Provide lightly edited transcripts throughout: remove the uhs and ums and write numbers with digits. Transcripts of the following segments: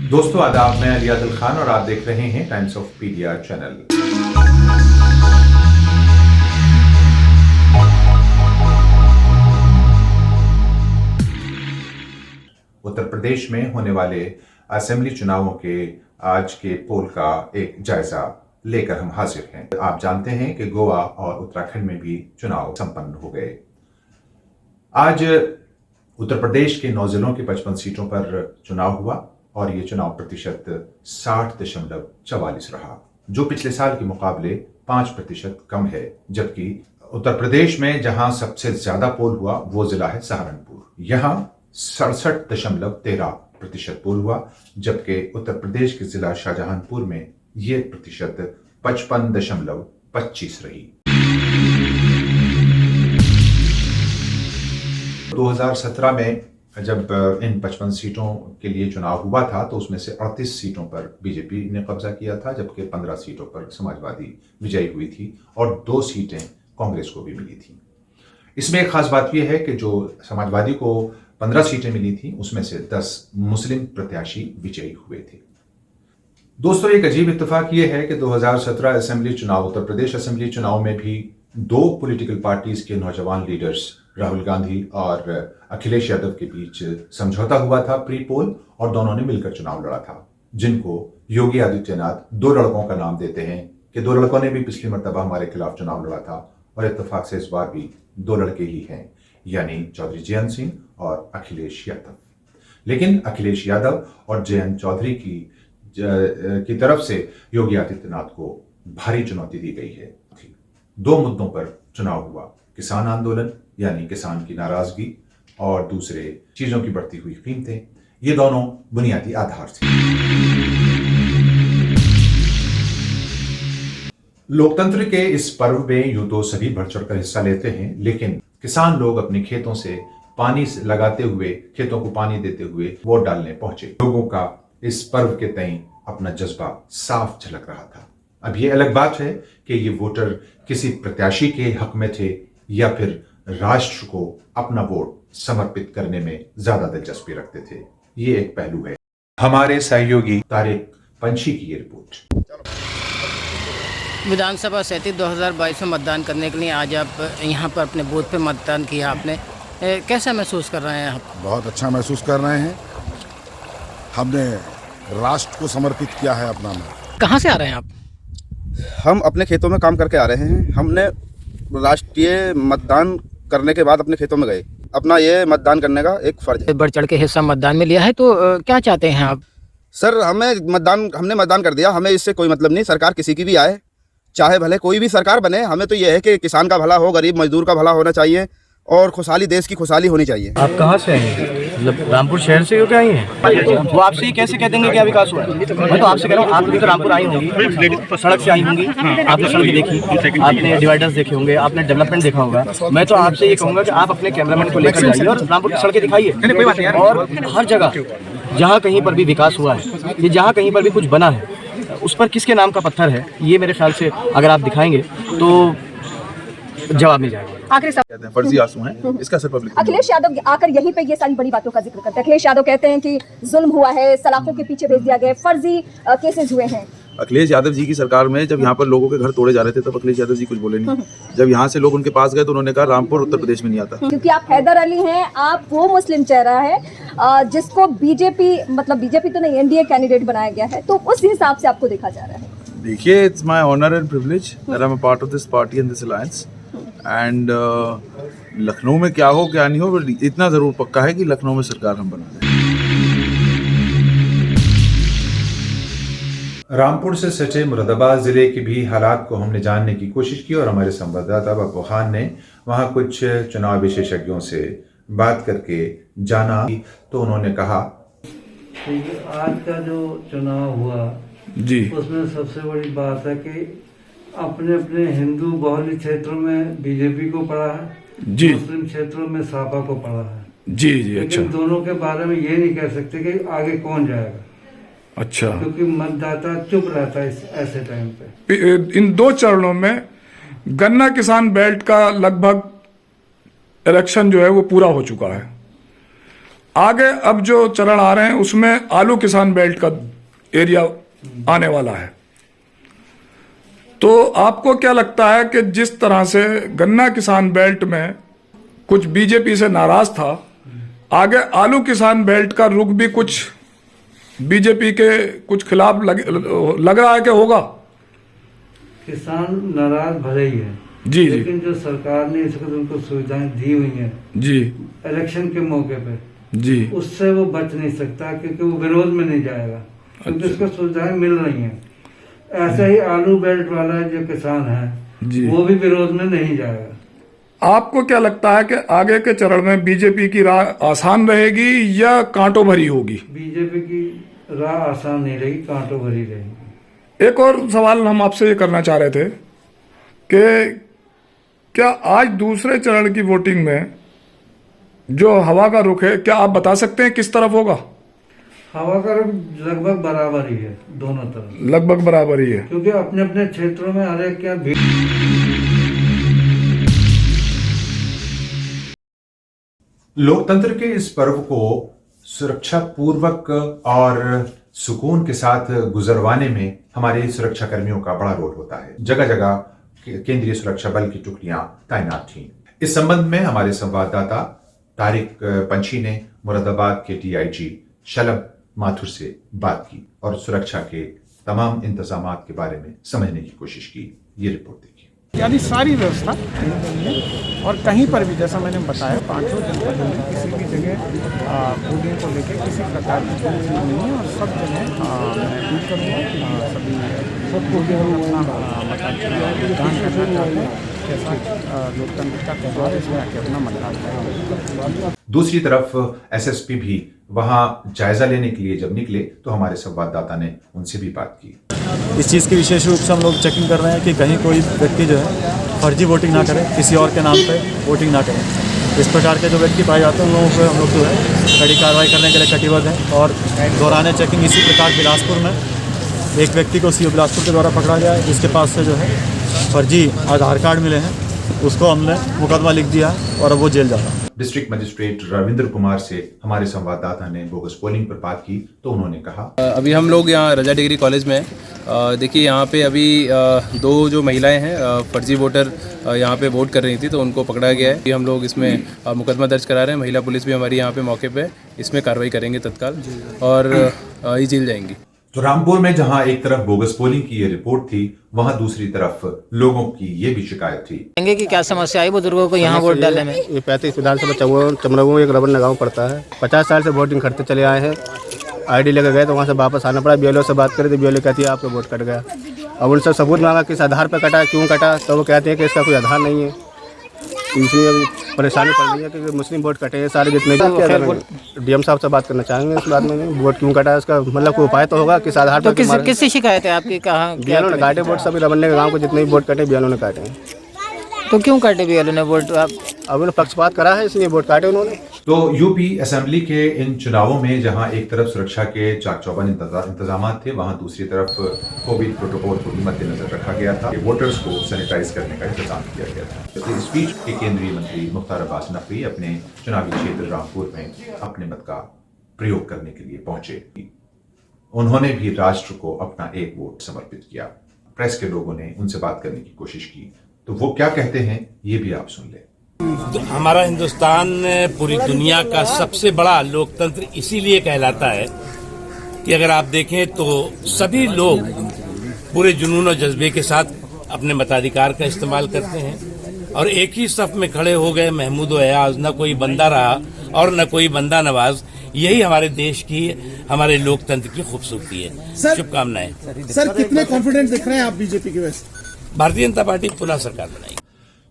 दोस्तों आदाब, मैं अली आदिल खान और आप देख रहे हैं times of पीडिया channel. Uttar Pradesh में होने वाले असेंबली चुनावों के आज के पोल का एक जायजा लेकर हम हाजिर हैं। आप जानते हैं कि गोवा और उत्तराखंड में भी चुनाव संपन्न हो गए। आज उत्तर प्रदेश के 9 जिलों की 55 सीटों पर चुनाव हुआ और ये चुनाव प्रतिशत 60.44 रहा, जो पिछले साल के मुकाबले 5% कम है। जबकि उत्तर प्रदेश में जहां सबसे ज्यादा पोल हुआ वो जिला है सहारनपुर, यहां 67.13% पोल हुआ, जबकि उत्तर प्रदेश के जिला शाहजहांपुर में ये प्रतिशत 55.25 रही। 2017 में जब इन 55 सीटों के लिए चुनाव हुआ था तो उसमें से 38 सीटों पर बीजेपी ने कब्जा किया था, जबकि 15 सीटों पर समाजवादी विजयी हुई थी और 2 सीटें कांग्रेस को भी मिली थी। इसमें एक खास बात यह है कि जो समाजवादी को 15 सीटें मिली थी उसमें से 10 मुस्लिम प्रत्याशी विजयी हुए थे। दोस्तों, एक अजीब इत्तेफाक ये है कि 2017 असेंबली चुनाव, उत्तर प्रदेश असेंबली चुनाव में भी 2 पॉलिटिकल पार्टीज के नौजवान लीडर्स राहुल गांधी और अखिलेश यादव के बीच समझौता हुआ था प्री पोल, और दोनों ने मिलकर चुनाव लड़ा था, जिनको योगी आदित्यनाथ 2 लड़कों का नाम देते हैं कि 2 लड़कों ने भी पिछली मर्तबा हमारे खिलाफ चुनाव लड़ा था और इत्तेफाक से इस बार भी 2 लड़के ही हैं, यानी चौधरी जयंत सिंह और अखिलेश यादव। लेकिन अखिलेश यादव और जयंत चौधरी की तरफ से योगी आदित्यनाथ को भारी चुनौती दी गई है। 2 मुद्दों पर चुनाव हुआ, किसान आंदोलन यानी किसान की नाराजगी और दूसरे चीजों की बढ़ती हुई कीमतें। ये दोनों बुनियादी आधार थे। लोकतंत्र के इस पर्व में यूं तो सभी बढ़ चढ़कर हिस्सा लेते हैं, लेकिन किसान लोग अपने खेतों से पानी लगाते हुए, खेतों को पानी देते हुए वोट डालने पहुंचे। लोगों का इस पर्व के तय अपना जज्बा साफ झलक रहा था। अब ये अलग बात है कि ये वोटर किसी प्रत्याशी के हक में थे या फिर राष्ट्र को अपना वोट समर्पित करने में ज्यादा दिलचस्पी रखते थे। ये एक पहलू है। हमारे सहयोगी तारिक पंछी की ये रिपोर्ट। विधानसभा समिति 2022 में मतदान करने के लिए आज आप यहाँ पर अपने बूथ पे मतदान किया आपने, कैसा महसूस कर रहे हैं आप? बहुत अच्छा महसूस कर रहे हैं। हमने राष्ट्र को समर्पित किया है अपना मत। कहाँ से आ रहे हैं आप? हम अपने खेतों में काम करके आ रहे हैं। हमने राष्ट्रीय मतदान करने के बाद अपने खेतों में गए। अपना ये मतदान करने का एक फर्ज है। बढ़ चढ़ के हिस्सा मतदान में लिया है, तो क्या चाहते हैं आप? सर, हमने मतदान कर दिया। हमें इससे कोई मतलब नहीं, सरकार किसी की भी आए, चाहे भले कोई भी सरकार बने। हमें तो ये है कि किसान का भला हो, गरीब मजदूर का भला होना चाहिए और खुशहाली, देश की खुशहाली होनी चाहिए। आप कहाँ से आए? मतलब रामपुर शहर से हो क्या आई हैं? वो आपसे ही कैसे कह देंगे क्या विकास हुआ है? मैं तो आपसे कह रहा हूँ, आप भी तो रामपुर आई होंगी, सड़क से आई होंगी, आपने सड़क देखी, आपने डिवाइडर्स देखे होंगे, आपने डेवलपमेंट देखा होगा। मैं तो आपसे ये कहूँगा कि आप अपने कैमरामैन को लेकर जाइए और रामपुर की सड़कें दिखाइए। और हर जगह जहाँ कहीं पर भी विकास हुआ है, ये जहाँ कहीं पर भी कुछ बना है, उस पर किसके नाम का पत्थर है, ये मेरे ख्याल से अगर आप दिखाएंगे तो जवाब मिल जाएगा। आखिरी फर्जी आंसू हैं, इसका असर पब्लिक। अखिलेश यादव आकर यहीं पे ये सारी बड़ी बातों का जिक्र करते हैं। अखिलेश यादव कहते हैं कि जुल्म हुआ है, सलाखों के पीछे भेज दिया गया, फर्जी केसेस हुए हैं। अखिलेश यादव जी की सरकार में जब यहाँ पर लोगों के घर तोड़े जा रहे थे तब अखिलेश यादव जी कुछ बोले नहीं। जब यहाँ से लोग उनके पास गए तो उन्होंने कहा रामपुर उत्तर प्रदेश में नहीं आता। क्योंकि आप हैदर अली हैं, आप वो मुस्लिम चेहरा है जिसको बीजेपी तो नहीं, एनडीए कैंडिडेट बनाया गया है, तो उस हिसाब से आपको देखा जा रहा है। देखिए, it's my honour and privilege that I am a part of this party and this alliance. And Lucknow में क्या हो क्या नहीं हो, इतना जरूर पक्का है कि लखनऊ में सरकार हम बना दें। रामपुर से सटे मुरादाबाद जिले के भी हालात को हमने जानने की कोशिश की और हमारे संवाददाता बब्बू खान ने वहां कुछ चुनाव विशेषज्ञों से बात करके जाना, तो उन्होंने कहा, आज का जो चुनाव हुआ जी, उसमें सबसे बड़ी बात है कि अपने अपने हिंदू बहुल क्षेत्रों में बीजेपी को पड़ा है जी, मुस्लिम क्षेत्रों में सपा को पड़ा है जी जी। अच्छा, दोनों के बारे में ये नहीं कह सकते कि आगे कौन जाएगा। अच्छा, क्योंकि मतदाता चुप रहता है ऐसे टाइम पे। इन 2 चरणों में गन्ना किसान बेल्ट का लगभग इलेक्शन जो है वो पूरा हो चुका है। आगे अब जो चरण आ रहे हैं उसमें आलू किसान बेल्ट का एरिया आने वाला है। तो आपको क्या लगता है कि जिस तरह से गन्ना किसान बेल्ट में कुछ बीजेपी से नाराज था, आगे आलू किसान बेल्ट का रुख भी कुछ बीजेपी के कुछ खिलाफ लग रहा है कि होगा? किसान नाराज भले ही है जी जी लेकिन जो सरकार ने इसको उनको सुविधाएं दी हुई हैं जी इलेक्शन के मौके पे जी, उससे वो बच नहीं सकता क्योंकि वो विरोध में नहीं जाएगा क्योंकि उसको सुविधाएं मिल रही हैं। ऐसे ही आलू बेल्ट वाला जो किसान है वो भी विरोध में नहीं जाएगा। आपको क्या लगता है कि आगे के चरण में बीजेपी की राह आसान रहेगी या कांटों भरी होगी? बीजेपी की राह आसान नहीं रहेगी, कांटों भरी रहेगी। एक और सवाल हम आपसे ये करना चाह रहे थे कि क्या आज दूसरे चरण की वोटिंग में जो हवा का रुख है, क्या आप बता सकते हैं किस तरफ होगा? हवा का रुख लगभग बराबर ही है, दोनों तरफ लगभग बराबर ही है, क्योंकि अपने अपने क्षेत्रों में हर एक क्या लोकतंत्र के इस पर्व को सुरक्षा पूर्वक और सुकून के साथ गुजरवाने में हमारे सुरक्षा कर्मियों का बड़ा रोल होता है। जगह जगह केंद्रीय सुरक्षा बल की टुकड़ियां तैनात थीं। इस संबंध में हमारे संवाददाता तारिक पंछी ने मुरादाबाद के DIG शलभ माथुर से बात की और सुरक्षा के तमाम इंतजामात के बारे में समझने की कोशिश की। ये रिपोर्ट देखिए। यानी सारी व्यवस्था और कहीं पर भी जैसा मैंने बताया 500 जनपदों में किसी भी जगह वोटिंग को लेकर किसी प्रकार की कोई चीज़ नहीं है और सब जगह मैं अपील करूँगा सभी सबको अपना मतदान करना चाहते हैं। जैसा लोकतंत्र का त्यौहार इसमें आके अपना मतदान करेंगे। दूसरी तरफ SSP भी वहां जायजा लेने के लिए जब निकले तो हमारे संवाददाता ने उनसे भी बात की। इस चीज़ की विशेष रूप से हम लोग चेकिंग कर रहे हैं कि कहीं कोई व्यक्ति जो है फर्जी वोटिंग ना करे, किसी और के नाम पे वोटिंग ना करे। इस प्रकार के जो व्यक्ति पाए जाते हैं उन लोगों पर हम लोग जो है कड़ी कार्रवाई करने के लिए कटिबद्ध हैं। और दौरान चेकिंग इसी प्रकार बिलासपुर में एक व्यक्ति को CO बिलासपुर के द्वारा पकड़ा गया है, जिसके पास से जो है फर्जी आधार कार्ड मिले हैं, उसको हमने मुकदमा लिख दिया और अब वो जेल जा रहा है। डिस्ट्रिक्ट मजिस्ट्रेट रविंद्र कुमार से हमारे संवाददाता ने बोगस पोलिंग पर बात की तो उन्होंने कहा, अभी हम लोग यहाँ रजा डिग्री कॉलेज में देखिए यहाँ पे अभी 2 जो महिलाएं हैं फर्जी वोटर यहाँ पे वोट कर रही थी तो उनको पकड़ा गया है। हम लोग इसमें मुकदमा दर्ज करा रहे हैं। महिला पुलिस भी हमारी यहाँ पे मौके पे इसमें कार्रवाई करेंगे तत्काल और ये जेल जाएंगी। तो रामपुर में जहां एक तरफ बोगस पोलिंग की ये रिपोर्ट थी, वहां दूसरी तरफ लोगों की ये भी शिकायत थी कि क्या समस्या आई बुजुर्गों को यहाँ वोट डालने में? ये 35 विधानसभा चमरऊ में एक रबर लगाव पड़ता है। 50 साल से वोटिंग करते चले आए हैं। ID लेकर गए तो वहाँ से वापस आना पड़ा। BLO से बात करें तो BLO कहती है आपका वोट कट गया। अब उनसे सबूत मांगा किस आधार पर कटा, क्यों कटा, तो वो कहते हैं कि इसका कोई आधार नहीं है। इसलिए अभी परेशानी पड़ रही है कि मुस्लिम वोट कटे हैं सारे जितने भी। DM साहब से बात करना चाहेंगे इस बात में, वोट क्यों कटा है इसका मतलब कोई उपाय तो होगा किस आधार पर। किससे शिकायत है आपकी? कहाँ BLO ने काटे वोट, सभी रमन्ने के गाँव को जितने भी वोट कटे BLO ने काटे हैं। तो क्यों काटे BLO ने वोट? आप अब उन्होंने पक्षपात करा है इसलिए वोट काटे उन्होंने। तो UP असेंबली के इन चुनावों में जहां एक तरफ सुरक्षा के चाक चौबंद इंतजाम थे, वहां दूसरी तरफ कोविड प्रोटोकॉल को भी मद्देनजर रखा गया था। वोटर्स को सैनिटाइज करने का इंतजाम किया गया था। इस बीच केंद्रीय मंत्री मुख्तार अब्बास नकवी अपने चुनावी क्षेत्र रामपुर में अपने मत का प्रयोग करने के लिए पहुंचे। उन्होंने भी राष्ट्र को अपना एक वोट समर्पित किया। प्रेस के लोगों ने उनसे बात करने की कोशिश की तो वो क्या कहते हैं ये भी आप सुन लें। तो हमारा हिंदुस्तान पूरी दुनिया का सबसे बड़ा लोकतंत्र इसीलिए कहलाता है कि अगर आप देखें तो सभी लोग पूरे जुनून और जज्बे के साथ अपने मताधिकार का इस्तेमाल करते हैं और एक ही सफ में खड़े हो गए महमूद और एयाज, न कोई बंदा रहा और न कोई बंदा नवाज। यही हमारे देश की, हमारे लोकतंत्र की खूबसूरती है। शुभकामनाएं। सर कितने कॉन्फिडेंट दिख रहे हैं आप बीजेपी की वजह? भारतीय जनता पार्टी पुनः सरकार बनाएगी।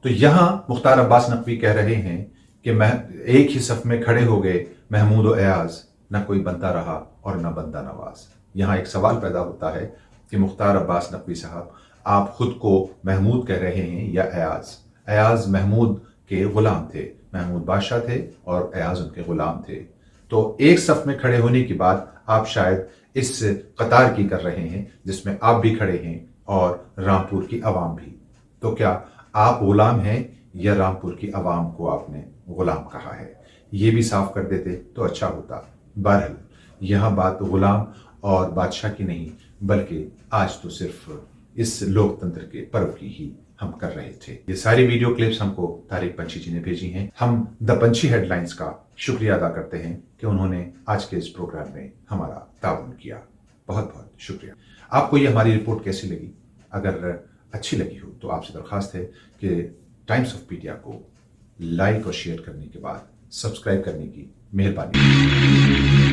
तो यहां मुख्तार अब्बास नकवी कह रहे हैं कि एक ही सफ में खड़े हो गए महमूद और एयाज, न कोई बंदा रहा और न बंदा नवाज। यहां एक सवाल पैदा होता है कि मुख्तार अब्बास नकवी साहब, आप खुद को महमूद कह रहे हैं या एयाज? एयाज महमूद के गुलाम थे, महमूद बादशाह थे और एयाज उनके गुलाम थे। तो एक सफ में खड़े होने की बात आप शायद इस कतार की कर रहे हैं जिसमें आप भी खड़े हैं और रामपुर की आवाम भी। तो क्या आप गुलाम हैं या रामपुर की आवाम को आपने गुलाम कहा है? ये भी साफ कर देते तो अच्छा होता। बहरहाल यहाँ बात गुलाम और बादशाह की नहीं, बल्कि आज तो सिर्फ इस लोकतंत्र के पर्व की ही हम कर रहे थे। ये सारी वीडियो क्लिप्स हमको तारिक पंछी जी ने भेजी हैं। हम द पंछी हेडलाइंस का शुक्रिया अदा करते हैं कि उन्होंने आज के इस प्रोग्राम में हमारा ताउन किया। बहुत बहुत शुक्रिया। आपको ये हमारी रिपोर्ट कैसी लगी? अगर अच्छी लगी हो तो आपसे दरख्वास्त है कि टाइम्स ऑफ पीडिया को लाइक और शेयर करने के बाद सब्सक्राइब करने की मेहरबानी।